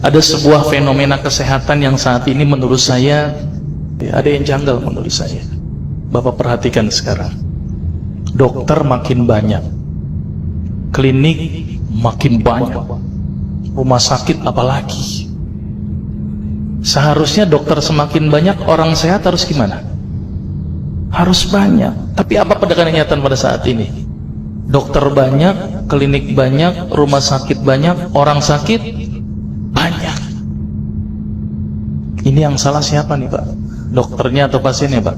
Ada sebuah fenomena kesehatan yang saat ini menurut saya ada yang janggal menurut saya. Bapak perhatikan sekarang, dokter makin banyak, klinik makin banyak, rumah sakit apalagi. Seharusnya dokter semakin banyak, orang sehat harus gimana? Harus banyak. Tapi apa kenyataan pada saat ini? Dokter banyak, klinik banyak, rumah sakit banyak, orang sakit banyak. Ini yang salah siapa nih Pak? Dokternya atau pasiennya Pak?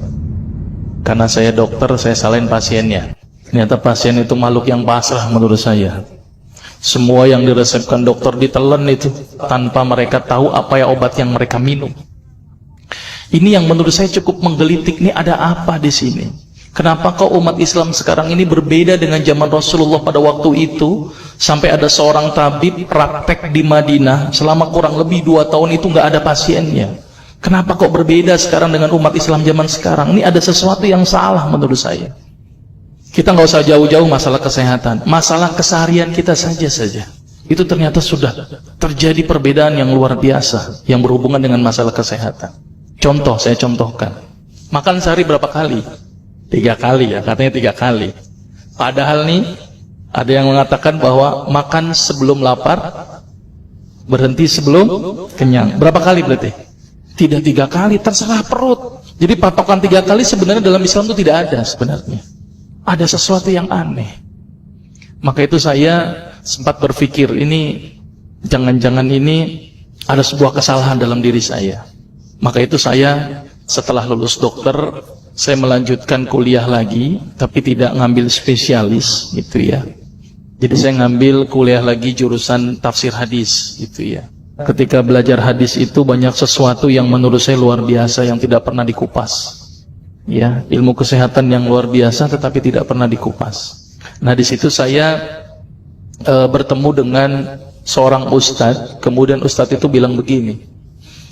Karena saya dokter, saya salahin pasiennya. Ternyata pasien itu makhluk yang pasrah menurut saya. Semua yang diresepkan dokter ditelan itu tanpa mereka tahu apa ya obat yang mereka minum. Ini yang menurut saya cukup menggelitik. Ini ada apa di sini? Kenapa kok umat Islam sekarang ini berbeda dengan zaman Rasulullah pada waktu itu? Sampai ada seorang tabib praktek di Madinah selama kurang lebih 2 tahun itu nggak ada pasiennya. Kenapa kok berbeda sekarang dengan umat Islam zaman sekarang? Ini ada sesuatu yang salah menurut saya. Kita nggak usah jauh-jauh masalah kesehatan, masalah keseharian kita saja. Itu ternyata sudah terjadi perbedaan yang luar biasa yang berhubungan dengan masalah kesehatan. Contoh, saya contohkan. Makan sehari berapa kali? 3 kali ya, katanya 3 kali. Padahal nih, ada yang mengatakan bahwa makan sebelum lapar, berhenti sebelum kenyang. Berapa kali berarti? Tidak 3 kali, terserah perut. Jadi patokan 3 kali sebenarnya dalam Islam itu tidak ada sebenarnya. Ada sesuatu yang aneh. Maka itu saya sempat berpikir, ini jangan-jangan ini ada sebuah kesalahan dalam diri saya. Maka itu saya setelah lulus dokter, saya melanjutkan kuliah lagi, tapi tidak ngambil spesialis gitu ya. Jadi saya ngambil kuliah lagi jurusan tafsir hadis gitu ya. Ketika belajar hadis itu banyak sesuatu yang menurut saya luar biasa yang tidak pernah dikupas. Ya, ilmu kesehatan yang luar biasa tetapi tidak pernah dikupas. Nah, di situ saya bertemu dengan seorang ustadz. Kemudian ustadz itu bilang begini.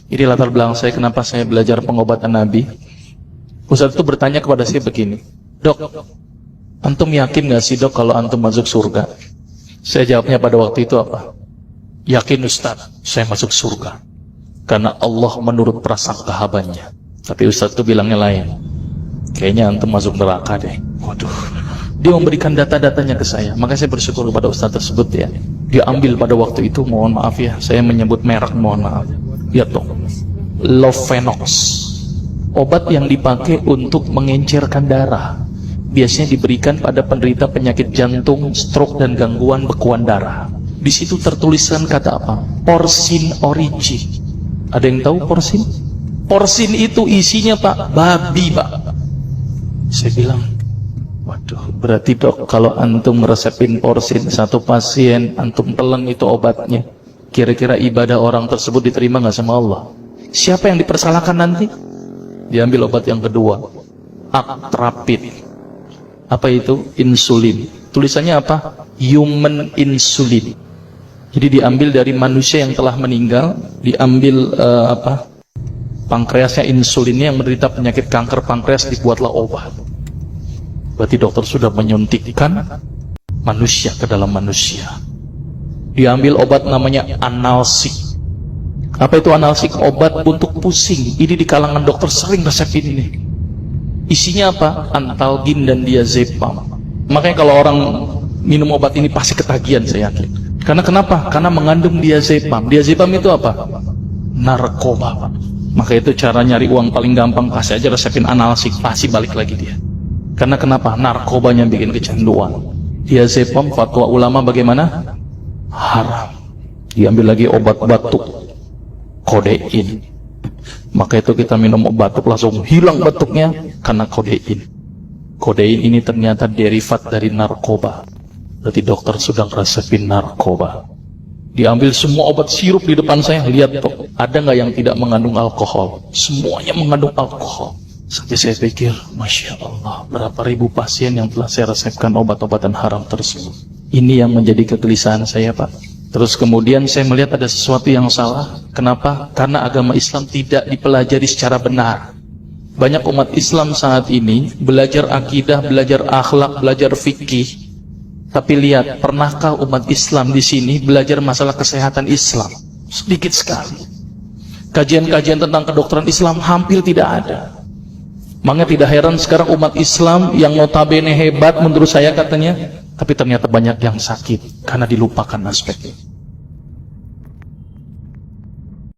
Ini latar belakang saya kenapa saya belajar pengobatan Nabi. Ustadz itu bertanya kepada saya begini, "Dok, antum yakin gak sih dok kalau antum masuk surga?" Saya jawabnya pada waktu itu apa? "Yakin Ustadz, saya masuk surga karena Allah menurut prasangka hambanya." Tapi Ustadz itu bilangnya lain. "Kayaknya antum masuk neraka deh." Waduh. Dia memberikan data-datanya ke saya. Maka saya bersyukur kepada Ustadz tersebut ya. Dia ambil pada waktu itu, mohon maaf ya, saya menyebut merek, mohon maaf. Lihat dong, Lovenox, obat yang dipakai untuk mengencerkan darah. Biasanya diberikan pada penderita penyakit jantung, stroke dan gangguan bekuan darah. Di situ tertuliskan kata apa? Porsin origin. Ada yang tahu porsin? Porsin itu isinya Pak, babi Pak. Saya bilang, waduh, berarti dok kalau antum resepin porsin satu pasien, antum telan itu obatnya, kira-kira ibadah orang tersebut diterima nggak sama Allah? Siapa yang dipersalahkan nanti? Diambil obat yang kedua, Actrapid. Apa itu? Insulin. Tulisannya apa? Human insulin. Jadi diambil dari manusia yang telah meninggal, diambil pankreasnya, insulinnya, yang menderita penyakit kanker pankreas, dibuatlah obat. Berarti dokter sudah menyuntikkan manusia ke dalam manusia. Diambil obat namanya analsik. Apa itu analsik? Obat untuk pusing. Ini di kalangan dokter sering resepin ini. Isinya apa? Antalgin dan diazepam. Makanya kalau orang minum obat ini pasti ketagihan, saya yakin. Karena kenapa? Karena mengandung diazepam. Diazepam itu apa? Narkoba Pak. Maka itu cara nyari uang paling gampang, kasih aja resepin analsik, pasti balik lagi dia. Karena kenapa? Narkobanya bikin kecanduan. Diazepam, fatwa ulama bagaimana? Haram. Diambil lagi obat batuk, kodein. Maka itu kita minum obat batuk langsung hilang batuknya karena kodein. Kodein ini ternyata derivat dari narkoba. Berarti dokter sudah resepin narkoba. Diambil semua obat sirup di depan saya, lihat dok, ada nggak yang tidak mengandung alkohol? Semuanya mengandung alkohol. Sampai saya pikir, Masya Allah, berapa ribu pasien yang telah saya resepkan obat-obatan haram tersebut. Ini yang menjadi kegelisahan saya Pak. Terus kemudian saya melihat ada sesuatu yang salah. Kenapa? Karena agama Islam tidak dipelajari secara benar. Banyak umat Islam saat ini belajar akidah, belajar akhlak, belajar fikih. Tapi lihat, pernahkah umat Islam di sini belajar masalah kesehatan Islam? Sedikit sekali. Kajian-kajian tentang kedokteran Islam hampir tidak ada. Makanya tidak heran sekarang umat Islam yang notabene hebat menurut saya katanya, tapi ternyata banyak yang sakit karena dilupakan aspeknya.